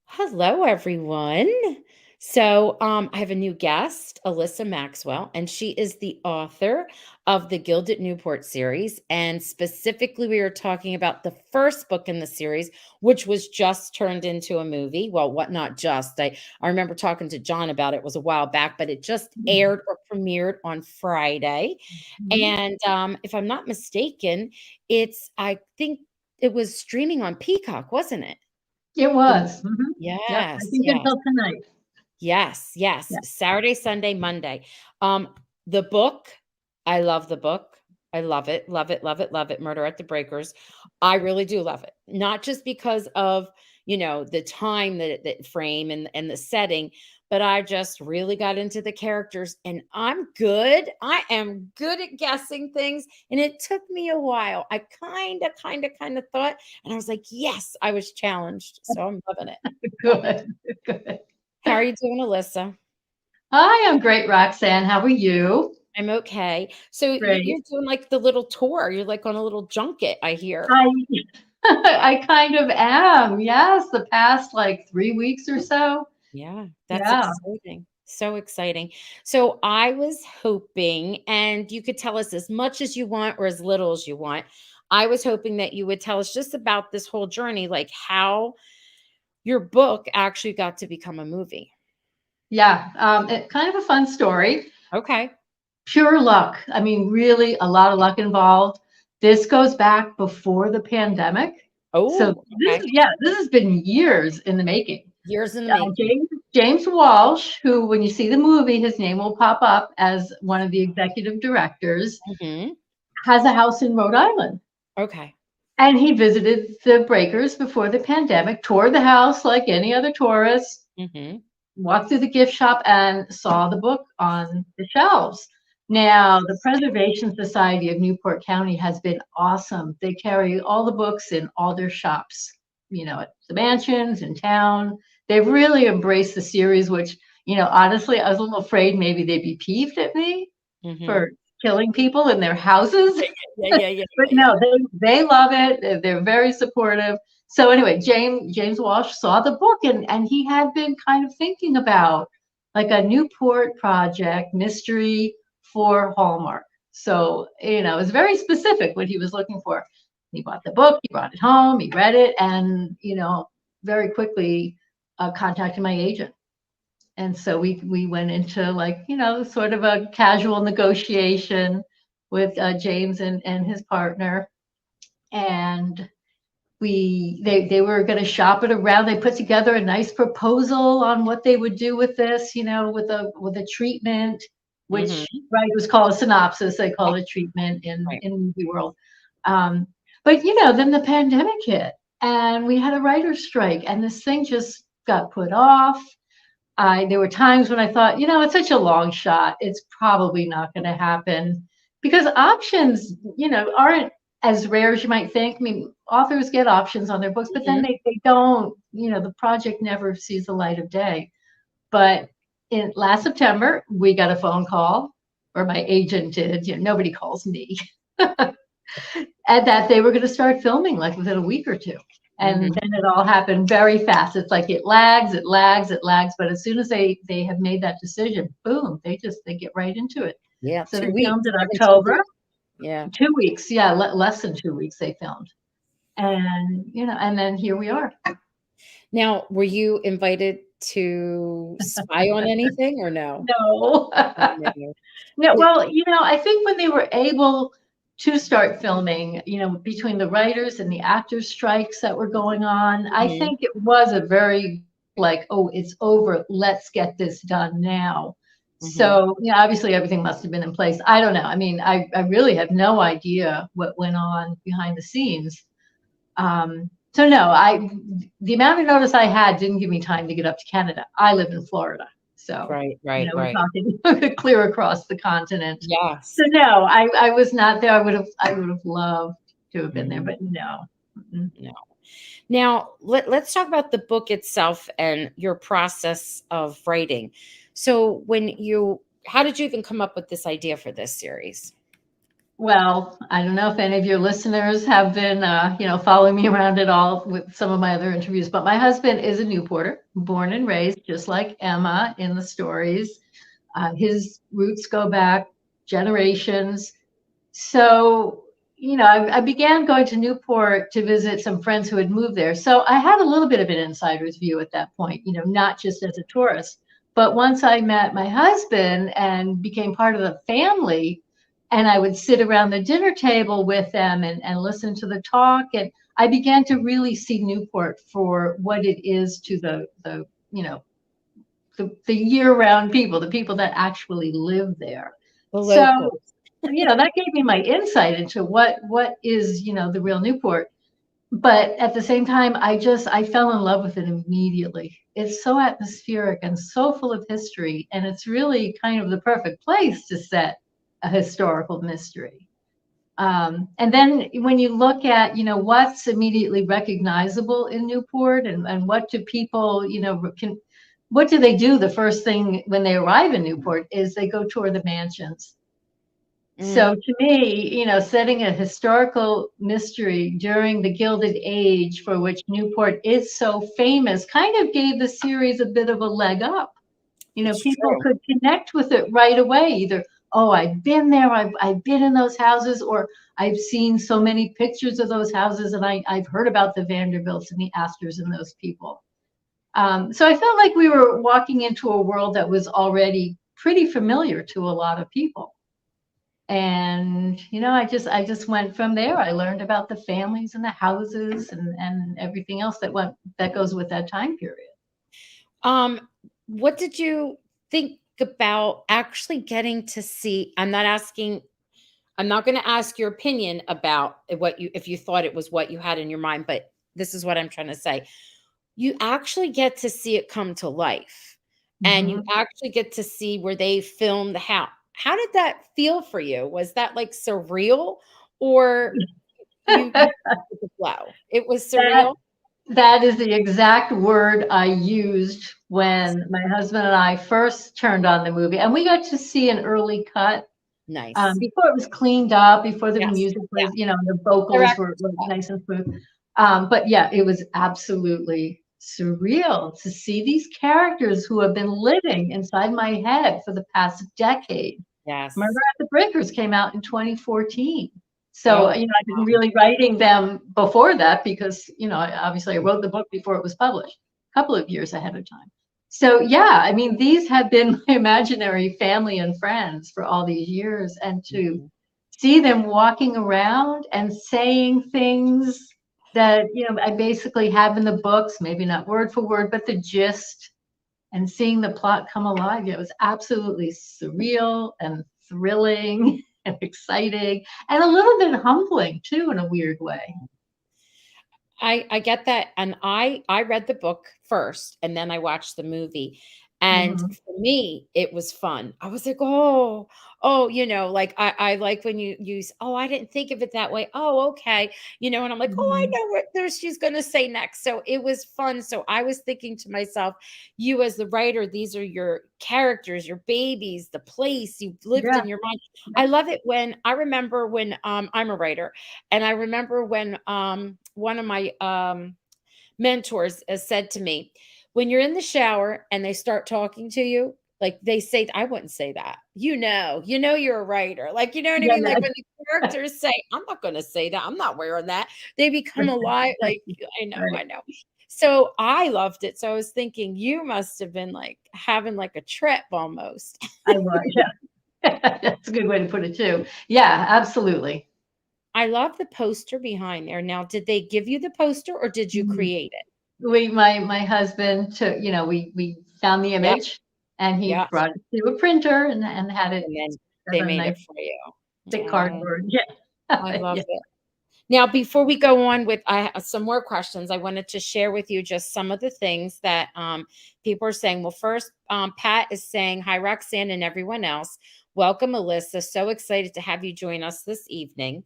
Hello, everyone. I have a new guest, Alyssa Maxwell, and she is the author of the Gilded Newport series. And specifically, we are talking about the first book in the series, which was just turned into a movie. Well, what not just? I remember talking to John about it. It was a while back, but it just aired or premiered on Friday. Mhm. And if I'm not mistaken, I think it was streaming on Peacock, wasn't it? It The was. Yep, I Yes, think yes, until tonight. yes, yes. Yeah. Saturday, Sunday, Monday. The book, I love the book. I love it, love it, love it, love it. Murder at the Breakers. I really do love it. Not just because of, the time that frame and the setting, but I just really got into the characters and I'm good. I am good at guessing things. And it took me a while. I kind of thought, and I was like, yes, I was challenged. So I'm loving it. Good, good. How are you doing, Alyssa? I am great, Roxanne. How are you? I'm okay. So you're Great. doing like the little tour. You're like on a little junket, I hear. I I kind of am. Yes, the past like 3 weeks or so. Yeah, that's Yeah. exciting. So exciting. So I was hoping, and you could tell us as much as you want or as little as you want. I was hoping that you would tell us just about this whole journey, like how your book actually got to become a movie. Yeah. Kind of a fun story. Okay. Pure luck. I mean, really a lot of luck involved. This goes back before the pandemic. So Oh, this, okay. yeah, this has been years in the making. Years in the making. James Walsh, who, when you see the movie, his name will pop up as one of the executive directors, Hmm. has a house in Rhode Island. Okay. And he visited the Breakers before the pandemic, toured the house like any other tourist, Hmm. walked through the gift shop, and saw the book on the shelves. Now, the Preservation Society of Newport County has been awesome. They carry all the books in all their shops, at the mansions in town. They've really embraced the series, which, honestly, I was a little afraid maybe they'd be peeved at me Hmm. for killing people in their houses. Yeah, yeah, yeah, But yeah, yeah. no, they love it. They're very supportive. So anyway, James Walsh saw the book, and he had been kind of thinking about like a Newport project mystery for Hallmark. So, it was very specific what he was looking for. He bought the book, he brought it home, he read it, and very quickly contacted my agent. And so we went into like, sort of a casual negotiation with James and his partner. And they were going to shop it around. They put together a nice proposal on what they would do with this, with a treatment, which Hmm. writers call a synopsis. They call Yeah, it treatment in right. movie world. Um, but then the pandemic hit, and we had a writer's strike, and this thing just got put off. There were times when I thought, it's such a long shot. It's probably not going to happen because options, aren't as rare as you might think. I mean, authors get options on their books, but then Mhm. they don't, the project never sees the light of day. But in last September, we got a phone call, or my agent did. Nobody calls me, and that they were going to start filming like within a week or two. And Mhm. then it all happened very fast. It's like it lags, it lags, it lags. But as soon as they have made that decision, boom, they get right into it. Yeah, So 2 they weeks, filmed in 17 October, days. Yeah. 2 weeks, yeah, less than 2 weeks they filmed. And and then here we are. Now, were you invited to spy on anything or no? No. Oh, no. No, It well, I think when they were able to start filming, between the writers and the actors' strikes that were going on, I Mhm. think it was a very like, oh, it's over. Let's get this done now. Mhm. So, obviously everything must have been in place. I don't know. I mean, I really have no idea what went on behind the scenes. So no, the amount of notice I had didn't give me time to get up to Canada. I live in Florida, so Right, right, we're right. talking clear across the continent. So Yes. no, I was not there. I would have loved to have been there, Mhm. but no. Mm-mm. No. Now, let's talk about the book itself and your process of writing. So, how did you even come up with this idea for this series? Well, I don't know if any of your listeners have been, following me around at all with some of my other interviews, but my husband is a Newporter, born and raised, just like Emma in the stories. His roots go back generations. So, I began going to Newport to visit some friends who had moved there. So I had a little bit of an insider's view at that point, not just as a tourist. But once I met my husband and became part of the family, and I would sit around the dinner table with them and listen to the talk, and I began to really see Newport for what it is to the year-round people, the people that actually live there. The So locals. that gave me my insight into what is, the real Newport. But at the same time, I fell in love with it immediately. It's so atmospheric and so full of history, and it's really kind of the perfect place to set a historical mystery. And then when you look at, what's immediately recognizable in Newport, and what do people, what do they do the first thing when they arrive in Newport is they go tour the mansions. Mm. So to me, setting a historical mystery during the Gilded Age, for which Newport is so famous, kind of gave the series a bit of a leg up. It's People true. could connect with it right away. Either, oh, I've been there, I've been in those houses, or I've seen so many pictures of those houses, and I've heard about the Vanderbilts and the Astors and those people. So I felt like we were walking into a world that was already pretty familiar to a lot of people. And I just went from there. I learned about the families and the houses and everything else that goes with that time period. Um, what did you think about actually getting to see? I'm not going to ask your opinion about if you thought it was what you had in your mind, but this is what I'm trying to say. You actually get to see it come to life, and you Mhm. actually get to see where they filmed the house. How did that feel for you? Was that like surreal, or you with the flow? It was That surreal? that is the exact word I used when my husband and I first turned on the movie, and we got to see an early cut Nice. before it was cleaned up, before the Yes. music Yeah. was, the vocals were Director's cut. nice and smooth. But yeah, it was absolutely surreal to see these characters who have been living inside my head for the past decade. Murder Yes. at the Breakers came out in 2014. So, Oh, I've been really writing them before that because, obviously I wrote the book before it was published, a couple of years ahead of time. So, yeah, I mean, these have been my imaginary family and friends for all these years. And to mhm. see them walking around and saying things that, I basically have in the books, maybe not word for word, but the gist, and seeing the plot come alive. Yeah, it was absolutely surreal and thrilling and exciting and a little bit humbling too, in a weird way. I get that, and I read the book first, and then I watched the movie, and Mhm. for me, it was fun. I was like, "Oh, oh," like, I like when you use, "Oh, I didn't think of it that way. Oh, okay," and I'm like, "Oh, I Mhm. know what there she's gonna say next." So, it was fun. So, I was thinking to myself, you as the writer, these are your characters, your babies, the place you've lived Yeah. in your mind. I love it when I remember when, I'm a writer, and I remember when, one of my, mentors, said to me, "When you're in the shower and they start talking to you, like, they say" I wouldn't say that. You're a writer. Like, you know what I Yeah, mean? yeah. Like, when the characters say, "I'm not gonna say that. I'm not wearing that." They become alive, like, I know, Right. I know. So, I loved it. So, I was thinking you must have been, like, having, like, a trip almost. I was, yeah. That's a good way to put it too. Yeah, absolutely. I love the poster behind there. Now, did they give you the poster or did you Mhm. create it? My husband took, we found the Yeah, image and he yeah, brought it to a printer and had it and then as they a made nice it for you. thick Oh, cardboard. Yeah. I love Yeah. it. Now, before we go on with I have some more questions, I wanted to share with you just some of the things that people are saying. Well, first, Pat is saying, "Hi, Roxanne and everyone else. Welcome, Alyssa. So excited to have you join us this evening."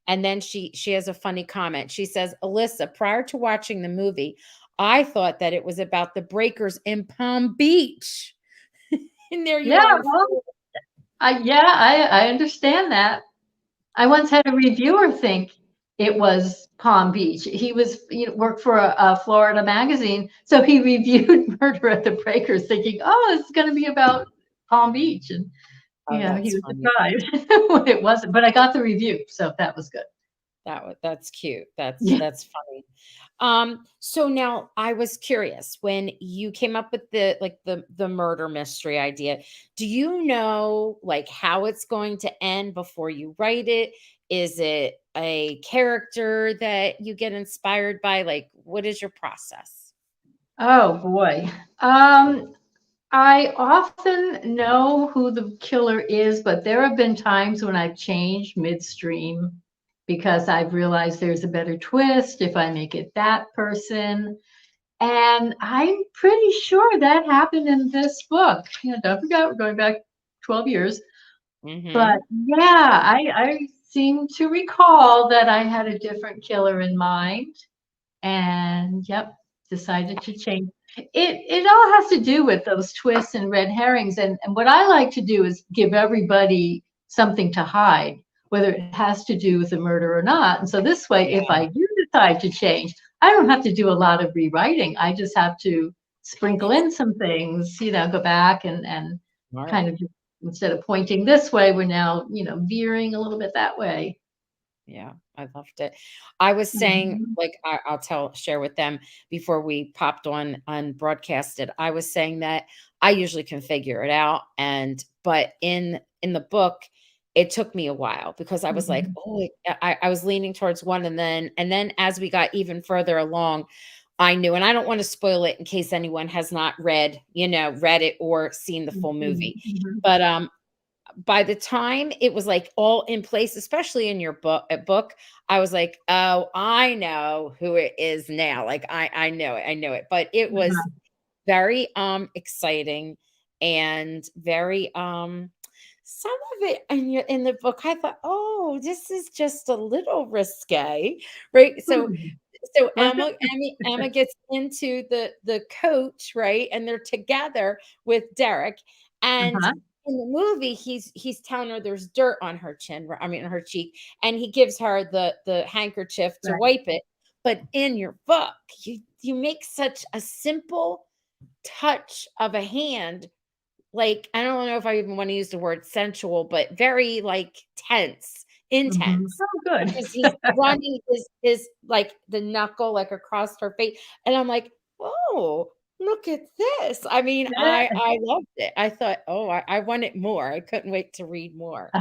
And then she has a funny comment. She says, "Alyssa, prior to watching the movie, I thought that it was about the breakers in Palm Beach." And there you Yeah, are in well, Florida. yeah, I understand that. I once had a reviewer think it was Palm Beach. He was, worked for a Florida magazine, so he reviewed Murder at the Breakers, thinking, "Oh, this is going to be about Palm Beach," and Oh, he that's was funny. surprised when it wasn't. But I got the review, so that was good. That's cute. That's Yeah. that's funny. So now I was curious when you came up with the murder mystery idea. Do you know like how it's going to end before you write it? Is it a character that you get inspired by? Like, what is your process? Oh boy. I often know who the killer is, but there have been times when I've changed midstream because I've realized there's a better twist if I make it that person. And I'm pretty sure that happened in this book. Don't forget, we're going back 12 years. But Mm-hmm. yeah, I seem to recall that I had a different killer in mind. And yep, decided to change. It all has to do with those twists and red herrings. And what I like to do is give everybody something to hide, whether it has to do with the murder or not. And so this way, if Yeah. I do decide to change, I don't have to do a lot of rewriting. I just have to sprinkle in some things, go back and All kind right. of just, instead of pointing this way, we're now, veering a little bit that way. Yeah, I loved it. I was saying, Mhm. like, share with them before we popped on broadcasted. I was saying that I usually can figure it out, but in the book, it took me a while because I was like, Mhm. oh, I was leaning towards one, and then as we got even further along, I knew, and I don't want to spoil it in case anyone has not read it or seen the full Mhm. movie, Mhm. but by the time it was like all in place, especially in your book, I was like, "Oh, I know who it is now." Like I know it. I know it. But it was Uh-huh. very exciting and very some of it in the book I thought, "Oh, this is just a little risque." Right? So Hmm. so Was it? Emma gets into the coach, right? And they're together with Derek. And Uh-huh. in the movie, he's telling her there's dirt on her chin, I mean on her cheek, and he gives her the handkerchief to Right. wipe it. But in your book, you make such a simple touch of a hand, like I don't know if I even want to use the word sensual, but very like tense, Mhm. intense Oh, good. because he's running his like the knuckle like across her face. And I'm like, oh, look at this. I mean, I loved it. I thought, oh, I wanted more. I couldn't wait to read more.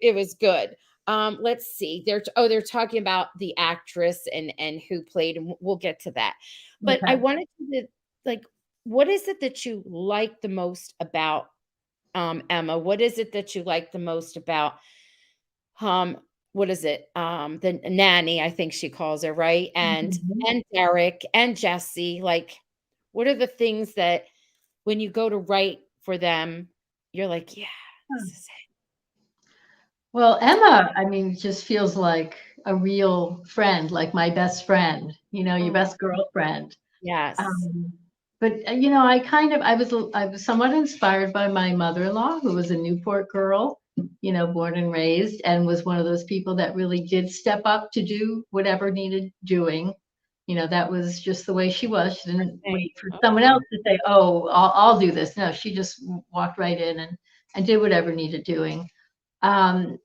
It was good. Let's see. They're talking about the actress and who played, and we'll get to that. But I Okay. wanted to like, what is it that you like the most about Emma? What is it that you like the most about um what is it? The nanny, I think she calls her, right? Mhm. And Derek and Jesse. Like, what are the things that when you go to write for them, you're like, yeah, this is Well, Emma, I mean, just feels like a real friend, like my best friend, it. your Oh, best girlfriend. yes. Um, but I was somewhat inspired by my mother-in-law, who was a Newport girl, born and raised, and was one of those people that really did step up to do whatever needed doing. That was just the way she was. She didn't Thing. wait for someone else Okay. to say, "Oh, I'll do this." No, she just walked right in and did whatever needed doing. Um,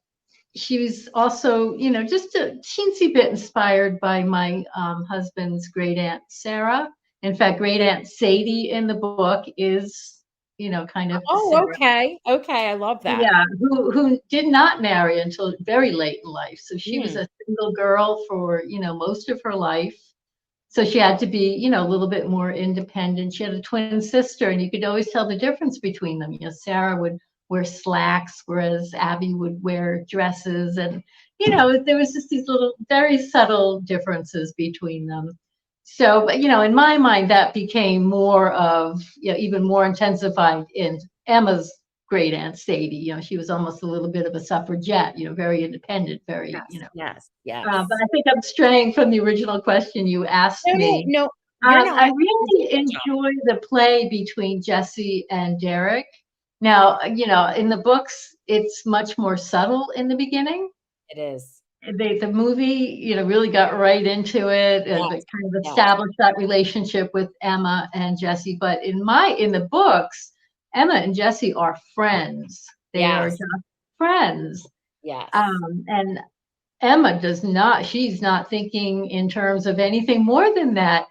she was also, just a teensy bit inspired by my husband's great aunt Sarah. In fact, great aunt Sadie in the book is, kind of Oh, Sarah. okay. Okay, I love that. Yeah, who did not marry until very late in life. So she was Mm, a single girl for, most of her life. So she had to be, a little bit more independent. She had a twin sister, and you could always tell the difference between them. Sarah would wear slacks, whereas Abby would wear dresses. And, there was just these little, very subtle differences between them. So, but, in my mind, that became more of, even more intensified in Emma's great aunt Sadie. She was almost a little bit of a suffragette, very independent, very, yes, yes, but yes. I think I'm straying from the original question you asked No, no, me. no, you're I not. You did really a good job. enjoy the play between Jesse and Derek. Now, in the books, it's much more subtle in the beginning. It is. The movie, really got right into it, Yes, that kind of yes, established that relationship with Emma and Jesse. But in the books, Emma and Jesse are friends. They are yes, just friends. yes. And Emma does not, she's not thinking in terms of anything more than that,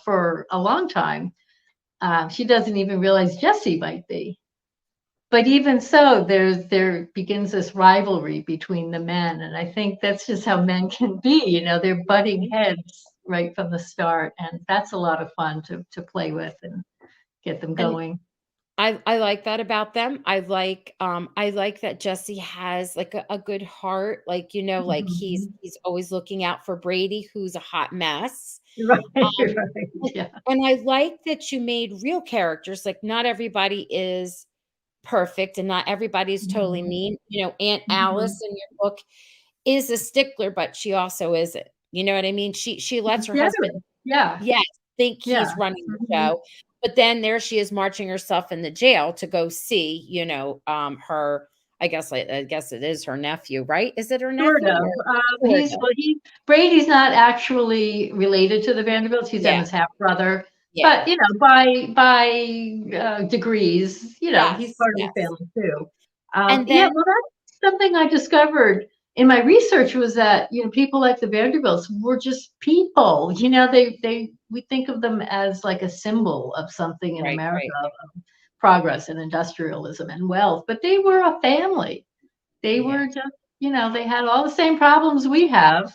for a long time. She doesn't even realize Jesse might be. But even so, there begins this rivalry between the men, and I think that's just how men can be. They're butting Mhm. heads right from the start, and that's a lot of fun to play with and get them And going. I like that about them. I like that Jesse has, like, a good heart, like, like, Mhm. he's always looking out for Brady, who's a hot mess. Right, Um, right, and yeah. and I like that you made real characters, like, not everybody is perfect and not everybody is totally Mhm, mean. Aunt mhm. Alice in your book is a stickler, but she also isn't. You know what I mean? She lets She's her husband, generous. Yeah, yes, think yeah. he's running the Mhm. show, but then there she is marching herself in the jail to go see, her, I guess it is her nephew, right? Is it her Sort nephew of. or sort of? Brady's not actually related to the Vanderbilts. He's Yeah, Emma's half brother, but yeah. by degrees, he's Yes, part of the yes. family too. And Yeah, then well, that's something I discovered in my research was that people like the Vanderbilts were just people. We think of them as like a symbol of something in right, America, right. of progress and industrialism and wealth, but they were a family. They Yeah. were just, they had all the same problems we have.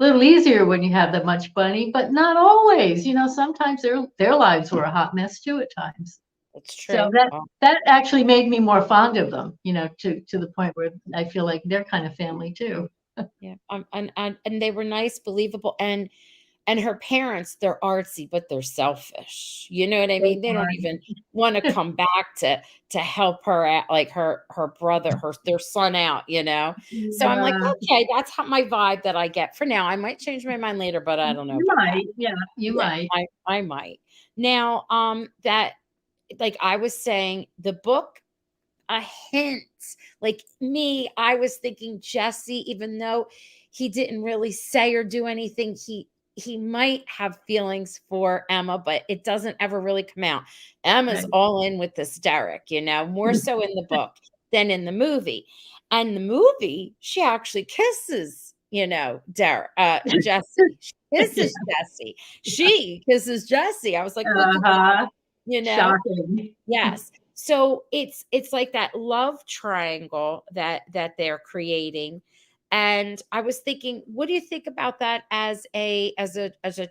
A little easier when you have that much money, but not always. Sometimes their lives were a hot mess too at times. That's So true. that actually made me more fond of them, to the point where I feel like they're kind of family too. Yeah, and they were nice, believable, and her parents, they're artsy, but they're selfish. You know what I They mean? They don't are. even wanna come back to help her out, like her brother, their son out, you know? So I'm like, Yeah, "Okay, that's how my vibe that I get for now." I might change my mind later, but I don't know you about that. might. Yeah, you Yeah, might. I might. Now, that like I was saying, the book a hint. Like me, I was thinking Jesse, even though he didn't really say or do anything, he might have feelings for Emma, but it doesn't ever really come out. Emma's Right. all in with this Derek, more so in the book than in the movie. And the movie, she actually kisses, Derek, Jesse. She Yeah. kisses Jesse. She kisses Jesse. I was like, look at that, Uh-huh. you know? Shocking. Yes. So it's like that love triangle that they're creating. And I was thinking, what do you think about that as a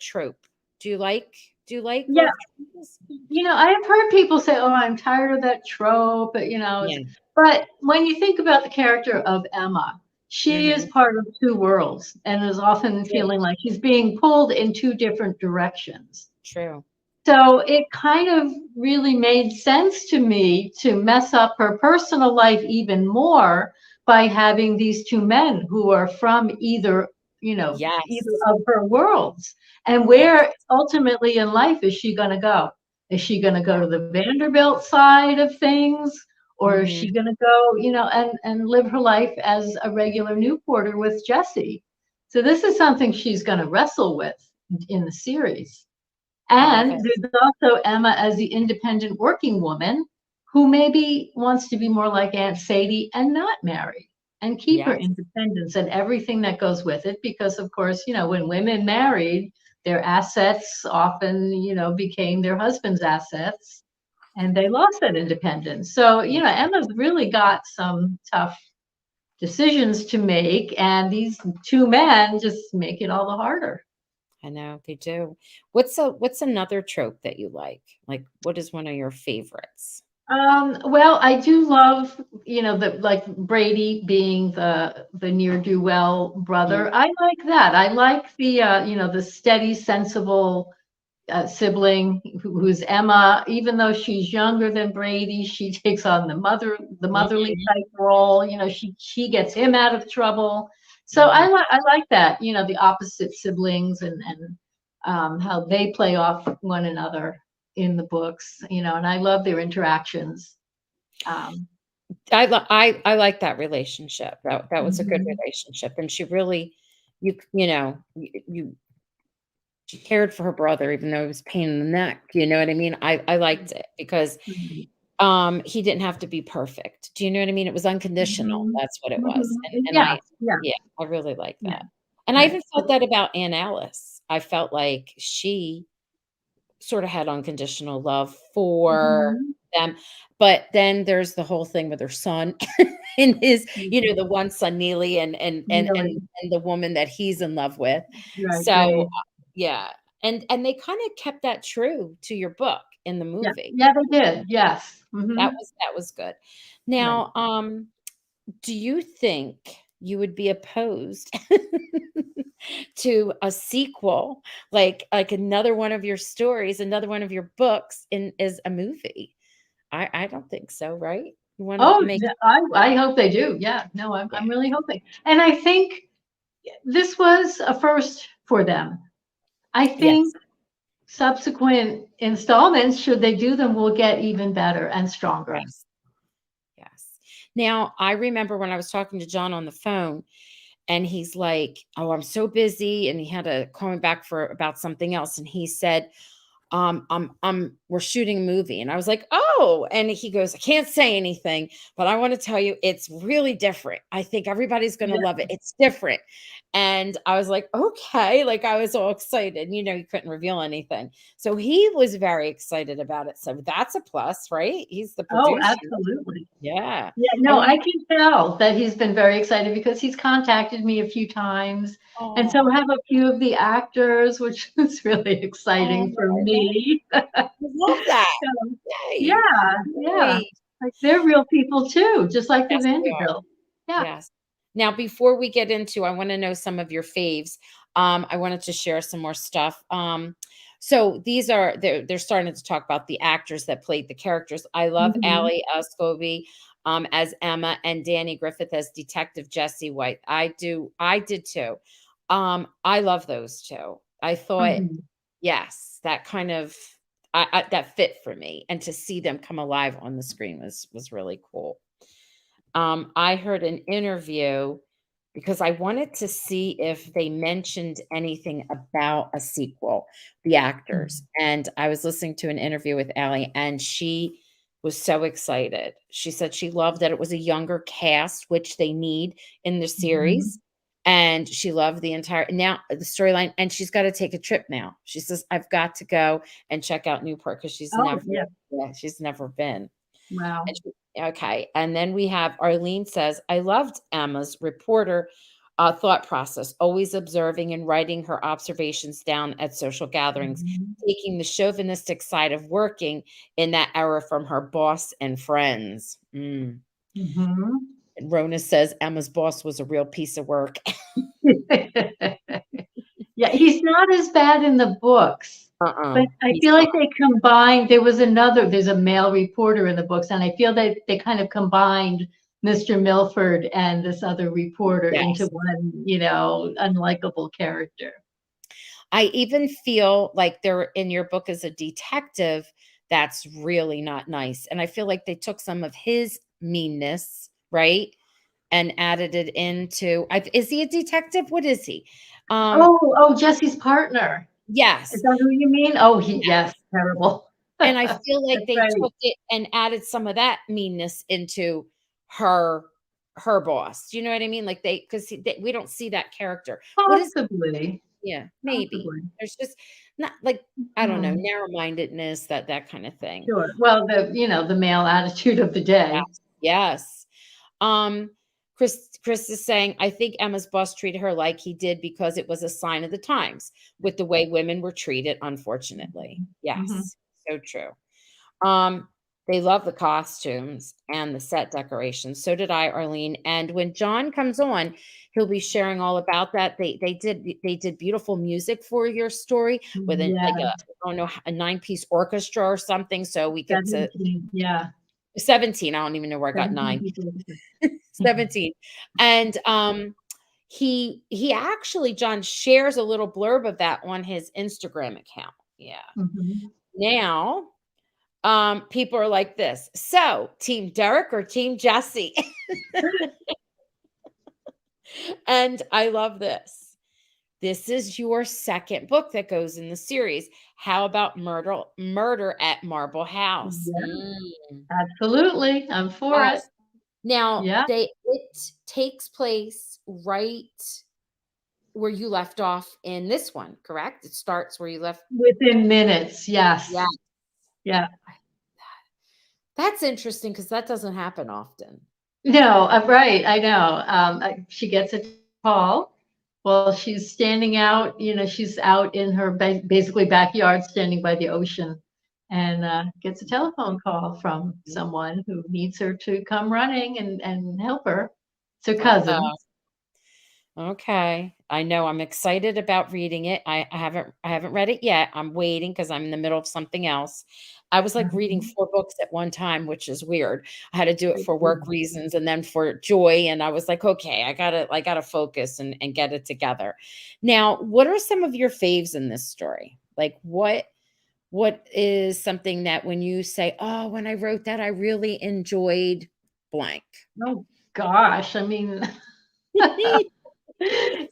trope? Do you like do you like Yeah. love triangles? I have heard people say, "Oh, I'm tired of that trope," Yeah. but when you think about the character of Emma, she is Mhm. part of two worlds and is often True. feeling like she's being pulled in two different directions. True. So it kind of really made sense to me to mess up her personal life even more by having these two men who are from either Yes. of her worlds. And Yes. where ultimately in life is she going to go? Is she going to go Yeah. to the Vanderbilt side of things? Or is Mhm. she going to go, and live her life as a regular Newporter with Jesse? So this is something she's going to wrestle with in the series. I love And it. there's also Emma as the independent working woman who maybe wants to be more like Aunt Sadie and not marry and keep her Yes. independence and everything that goes with it. Because, of course, when women married, their assets often, became their husband's assets and they lost that independence. So, Yeah. Emma's really got some tough decisions to make. And these two men just make it all the harder. I know they do. What's another trope that you like? Like, what is one of your favorites? Well, I do love, the like Brady being the near do well Mm. brother. I like that. I like the steady, sensible sibling who's Emma. Even though she's younger than Brady, she takes on the motherly Mhm. type role. She gets him out of trouble. So Mhm. I like that. The opposite siblings and how they play off one another in the books. And I love their interactions. Um, I like that relationship. That was a good mhm, relationship, and she really, you she cared for her brother even though he was a pain in the neck, you know what I mean? I liked it because, mhm, he didn't have to be perfect. Do you know what I mean? It was unconditional, mhm, that's what it was, mhm. and Yeah, yeah, yeah, I really like yeah, that. And I right. even felt that about Aunt Alice. I felt like she sorta had unconditional love for Mhm. them, but then there's the whole thing with her son and his, Mhm. the one son, Neely, Really, and the woman that he's in love with. right, So, great. yeah, and they kinda kept that true to your book in the Yeah, movie. yeah, they did, yes. Mhm, That was good. right. Now, do you think you would be opposed to a sequel, like another one of your stories, another one of your books in is a movie? I don't think so, right? You wanna Oh, make yeah, I hope they do, yeah, no, yeah, I'm really hoping. And I think this was a first for them. I think yes, subsequent installments, should they do them, will get even better and stronger. yes, yes. Now, I remember when I was talking to John on the phone, and he's like, "Oh, I'm so busy," and he had to call me back for about something else, and he said, we're shooting a movie." And I was like, "Oh," and he goes, "I can't say anything, but I want to tell you it's really different. I think everybody's going to Yeah. love it. It's different." And I was like, "Okay." Like I was all excited. He couldn't reveal anything. So he was very excited about it. So that's a plus, right? He's the Oh, producer. absolutely. Yeah. Yeah, no, And I can tell that he's been very excited because he's contacted me a few times, and so oh, have a few of the actors, which is really oh, exciting for I me. love that. So, yeah, Yay. yeah. Yay. Like, they're real people too, just like the Yes, they are. Vanderbilt. Yeah. Yes. Now, before we get into, I want to know some of your faves. I wanted to share some more stuff. So these are they're starting to talk about the actors that played the characters. I love Mhm, Ali Scobie as Emma and Danny Griffith as Detective Jesse White. I did too. I love those two. I thought, mhm. yes, that kind of that fit for me, and to see them come alive on the screen was really cool. I heard an interview because I wanted to see if they mentioned anything about a sequel, the actors. Mhm, And I was listening to an interview with Allie, and she was so excited. She said she loved that it was a younger cast, which they need in the mhm. series. And she loved the entire now the storyline. And she's got to take a trip now. She says, "I've got to go and check out Newport because Oh, yeah. she's never been." Wow. And okay, and then we have Arlene says, "I loved Emma's reporter thought process, always observing and writing her observations down at social gatherings, Mhm, taking the chauvinistic side of working in that era from her boss and friends." Mm. mhm. And Rona says Emma's boss was a real piece of work. Yeah, he's not as bad in the books, but I He's feel not. like they combined there's a male reporter in the books, and I feel that they kind of combined Mr. Milford and this other reporter into Yes. one, unlikable character. I even feel like they're in your book as a detective that's really not nice, and I feel like they took some of his meanness, right, and added it into is he a detective? What is he? Um, Oh, Jesse's partner. Is yes, that who you mean? Oh, he yes, yes, terrible. and I feel like That's they right. took it and added some of that meanness into her her boss. Do you know what I mean? Like they 'cause we don't see that character. What is Possibly, yeah, maybe. possibly. There's just not like, I don't know, Mhm. narrow-mindedness, that kinda thing. Sure. Well, the male attitude of the day. Yes, yes. Um, Chris is saying, "I think Emma's boss treated her like he did because it was a sign of the times with the way women were treated, unfortunately." Mhm. Yes, so true. Um, they love the costumes and the set decorations. So did I, Arlene. And when John comes on, he'll be sharing all about that. They did beautiful music for your story with like a Yes, I don't know a 9-piece orchestra or something. So we get to 17, yeah, 17. I don't even know where I got 17 9. people. 17. And he actually John shares a little blurb of that on his Instagram account. Yeah. Mhm. Now People are like this. So, Team Derek or Team Jesse? And I love this. This is your second book that goes in the series. How about Murder at Marble House? Yeah, absolutely. I'm for it. Yes. Now, Yeah. it takes place right where you left off in this one, correct? It starts where you left. Within minutes. Yeah. Yes. Yeah. That's interesting because that doesn't happen often. No, right. I know. She gets a call. Well, she's standing out, she's out in her basically backyard, standing by the ocean, and gets a telephone call from someone who needs her to come running and help her. It's her cousin. Uh-oh. Okay. I know I'm excited about reading it. I haven't read it yet. I'm waiting because I'm in the middle of something else. I was like reading Mhm. 4 books at one time, which is weird. I had to do it for work reasons and then for joy. And I was like, okay, I gotta focus and get it together. Now, what are some of your faves in this story? Like what is something that when you say, oh, when I wrote that, I really enjoyed blank? Oh gosh, I mean,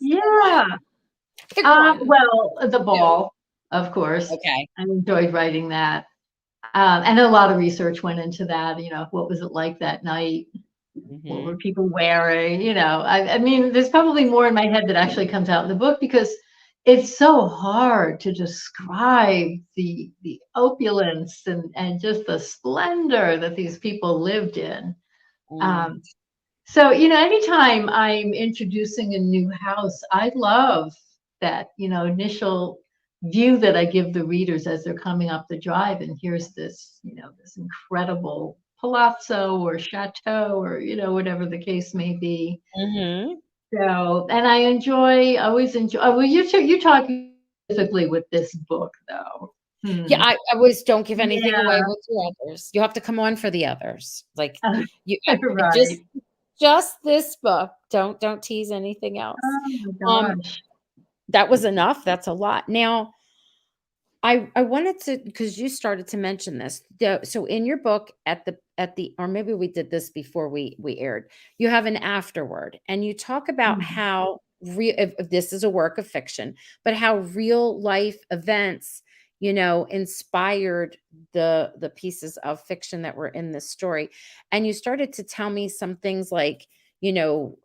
yeah. Pick one. Well, the 2. ball, of course. Okay. I enjoyed writing that. And a lot of research went into that. What was it like that night? What were Mhm. people wearing? I mean, there's probably more in my head that actually comes out in the book because it's so hard to describe the opulence and just the splendor that these people lived in. Mm. Um, so, anytime I'm introducing a new house, I love that, initial view that I give the readers as they're coming up the drive. And here's this incredible palazzo or chateau or, whatever the case may be. Mhm. So, and always enjoy. Oh, well, you're talking specifically with this book, though. Yeah, Hmm. I always don't give anything away Yeah. with the others. You have to come on for the others. Like, you Right. just this book. Don't tease anything else. Oh my Um, gosh. that was enough. That's a lot. Now, I wanted to because you started to mention this. So in your book at the or maybe we did this before we aired. You have an afterword and you talk about Mhm. how real if this is a work of fiction, but how real life events, inspired the pieces of fiction that were in this story. And you started to tell me some things like, you know,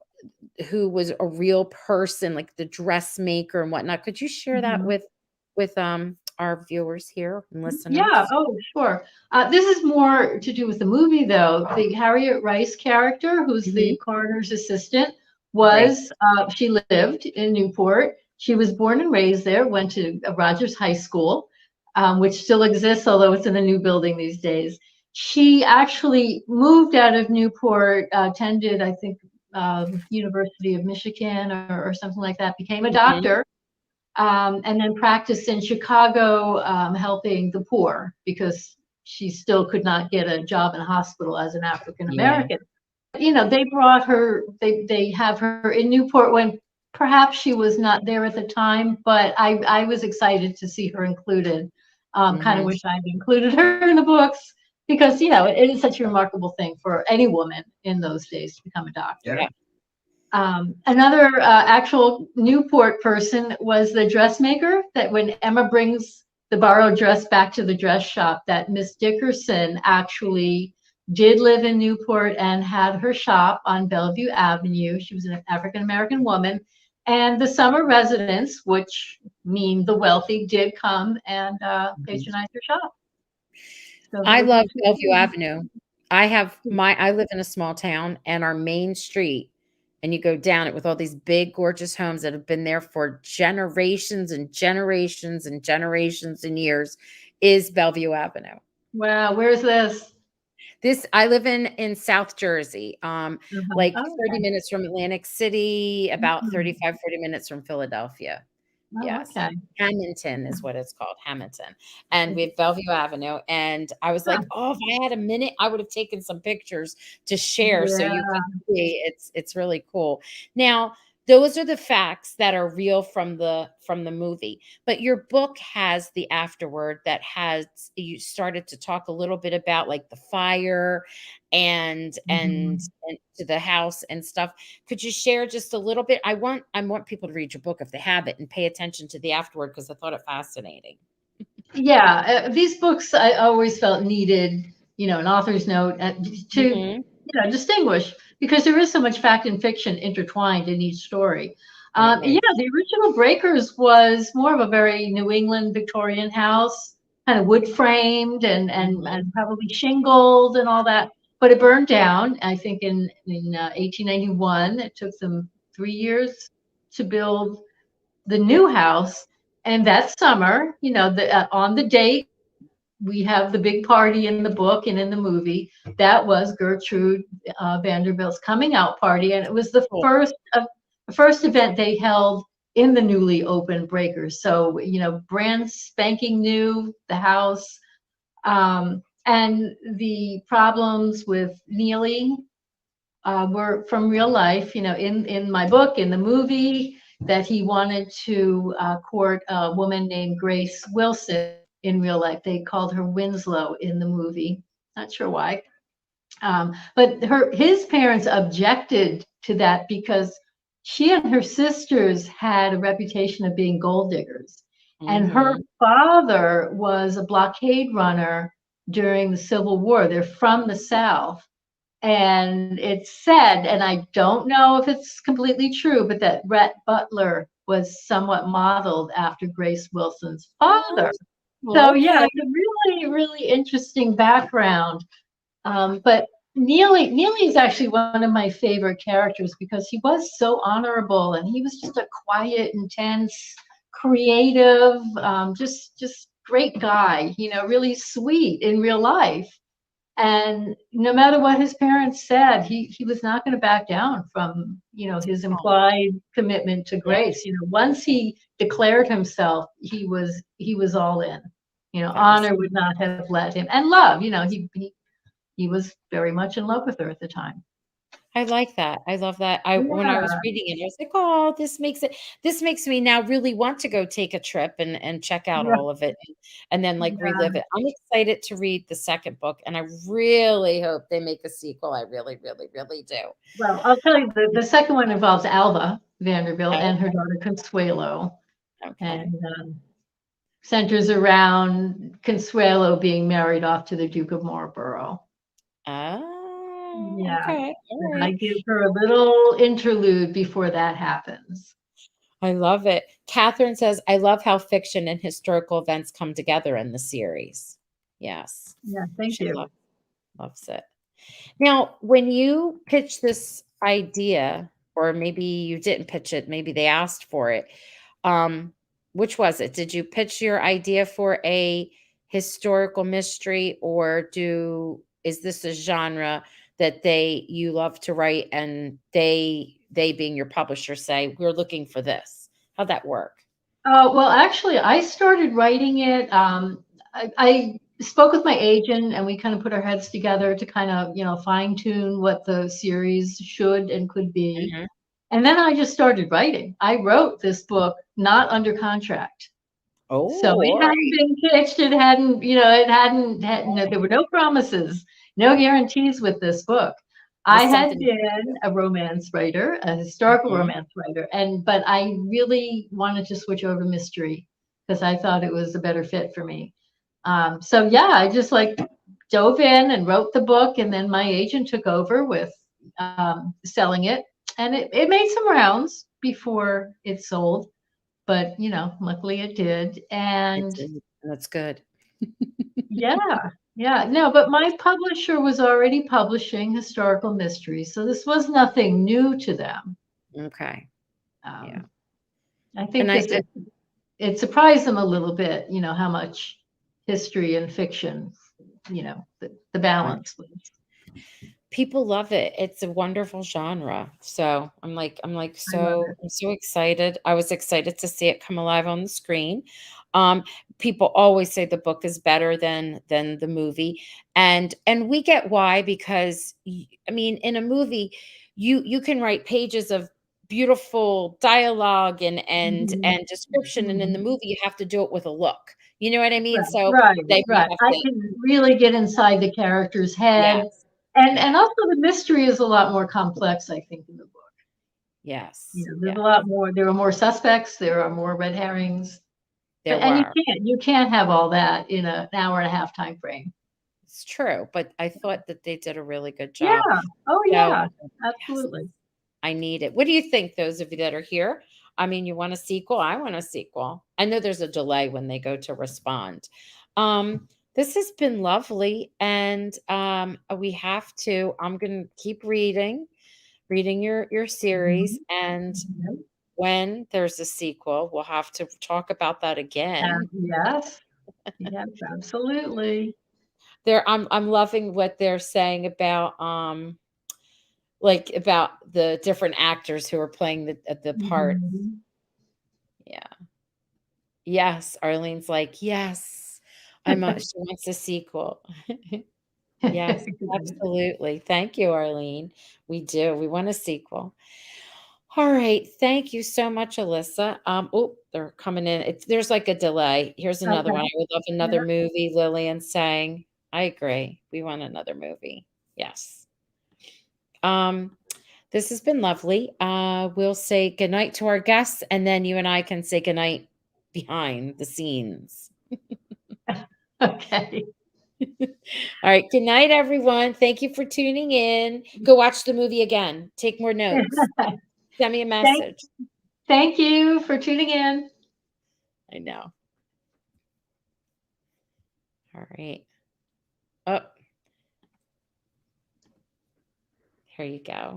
who was a real person, like the dressmaker and whatnot. Could you share that Mhm. with our viewers here and Yeah, listeners? oh, sure. This is more to do with the movie, though. The Harriet Rice character, who's Mhm. the coroner's assistant, Right. she lived in Newport. She was born and raised there, went to Rogers High School, which still exists, although it's in a new building these days. She actually moved out of Newport, attended, I think, University of Michigan or something like that, became a Mhm. doctor, and then practiced in Chicago, helping the poor because she still could not get a job in a hospital as an African Yeah. American. They brought her, they have her in Newport when perhaps she was not there at the time, but I was excited to see her included. Kind of Mhm. wish I'd included her in the books because, it is such a remarkable thing for any woman in those days to become a Yeah. doctor. Another actual Newport person was the dressmaker. That when Emma brings the borrowed dress back to the dress shop, that Miss Dickerson actually did live in Newport and had her shop on Bellevue Avenue. She was an African American woman. And the summer residents, which mean the wealthy, did come and Mhm. patronize her shop. So I those are love the two Bellevue things. Avenue. I live in a small town and our main street, and you go down it with all these big gorgeous homes that have been there for generations and generations and generations and years is Bellevue Avenue. Wow, where's this? This I live in South Jersey, Uh-huh. like Oh, 30 okay. minutes from Atlantic City, about Mhm. 35-40 minutes from Philadelphia. Oh, Yes. okay. Hamilton is what it's called, Hamilton, and we have Bellevue Avenue, and I was Huh. like, "Oh, if I had a minute, I would have taken some pictures to share so you Yeah. could see. It's really cool. Now, those are the facts that are real from the movie. But your book has the afterword that has you started to talk a little bit about like the fire Mhm. and to the house and stuff. Could you share just a little bit? I want people to read your book if they have it and pay attention to the afterword because I thought it fascinating. Yeah, these books I always felt needed, an author's note to, Mhm. distinguish because there is so much fact and fiction intertwined in each story. It Yeah, is. the original Breakers was more of a very New England Victorian house, kind of wood framed Mhm. and probably shingled and all that. But it burned down, I think, in 1891. It took them 3 years to build the new house. And that summer, on the date, we have the big party in the book and in the movie. That was Gertrude Vanderbilt's coming out party, and it was Cool. the first event they held in the newly opened Breakers. So brand spanking new, the house, and the problems with Neely were from real life. In my book, in the movie, that he wanted to court a woman named Grace Wilson in real life. They called her Winslow in the movie. Not sure why. But his parents objected to that because she and her sisters had a reputation of being gold diggers. And her Mhm. father was a blockade runner during the Civil War. They're from the South. And it's said, and I don't know if it's completely true, but that Rhett Butler was somewhat modeled after Grace Wilson's father. Oh, So yeah, okay. it's a really, really interesting background. But Neely is actually one of my favorite characters because he was so honorable and he was just a quiet, intense, creative, just great guy. Really sweet in real life. And no matter what his parents said, he was not going to back down from, his Oh, implied commitment to yeah, Grace. Once he declared himself, he was all in. that is Honor would not have let him, and love. He was very much in love with her at the time. I like that. I love that. I when I was Yeah, reading it, I was like, "Oh, this makes me now really want to go take a trip and check out yeah, all of it and then, like, yeah. relive it." I'm excited to read the 2nd book, and I really hope they make a sequel. I really, really, really do. Well, I'll tell you, the second one involves Alva Vanderbilt Oh, and her daughter Consuelo, okay. and centers around Consuelo being married off to the Duke of Marlborough. Oh, Yeah, okay. All I right. give her a little interlude before that happens. I love it. Catherine says, "I love how fiction and historical events come together in the series." Yes. Yeah, thank She you. loves it. Now, when you pitched this idea, or maybe you didn't pitch it, maybe they asked for it, um, which was it? Did you pitch your idea for a historical mystery, or is this a genre that you love to write and they being your publisher say, "We're looking for this." How'd that work? Well, actually, I started writing it. I spoke with my agent, and we kind of put our heads together to kind of, fine tune what the series should and could be. Mhm. And then I just started writing. I wrote this book not under contract. Oh, So it all hadn't right. been pitched. It hadn't, it hadn't, no, there were no promises, no guarantees with this book. I Just had something. been a romance writer, a historical Mhm. romance writer, but I really wanted to switch over to mystery because I thought it was a better fit for me. So yeah, I just like dove in and wrote the book, and then my agent took over with selling it, and it made some rounds before it sold, but luckily it did. It And did. That's good. yeah, yeah, no, but my publisher was already publishing historical mysteries, so this was nothing new to them. Okay. Yeah. um, I And think it surprised them a little bit, how much history and fiction, the I balance was. people love it. It's a wonderful genre. So I love it. I'm so excited. I was excited to see it come alive on the screen. Um, People always say the book is better than the movie, and we get why because I mean, in a movie, you can write pages of beautiful dialogue Mhm. and description, and in the Mhm. movie, you have to do it with a look. You know what I mean? Right, So right, we right. have I to. can really get inside the character's head, Yes. and Yeah. also the mystery is a lot more complex, I think, in the book. You Yes. know, there's a Yes. lot more there are more suspects, there are more red herrings, There but and were. you can't have all that in an hour and a half time frame. It's true, but I thought that they did a really good job. Yeah. Oh, So, yeah. yes, Absolutely. I need it. What do you think, those of you that are here? I mean, you want a sequel? I want a sequel. I know there's a delay when they go to respond. This has been lovely, and we have to. I'm going to keep reading your series, Mhm. and Mhm. when there's a sequel, we'll have to talk about that again. Yes. Yes, absolutely. I'm loving what they're saying about like about the different actors who are playing the parts. Mhm. Yeah. Yes, Arlene's like, "Yes, she wants a sequel." Yes, absolutely. Thank you, Arlene. We do. We want a sequel. All right. Thank you so much, Alyssa. Oh, they're coming in. There's like a delay. Here's another one. Okay. I would love another Yeah. movie, Lillian saying. I agree. We want another movie. Yes. Um, this has been lovely. We'll say goodnight to our guests, and then you and I can say goodnight behind the scenes. Okay. All right. Good night, everyone. Thank you for tuning in. Go watch the movie again. Take more notes. Send me a Thank message. thank you for tuning in. I know. All right. Oh, here you go.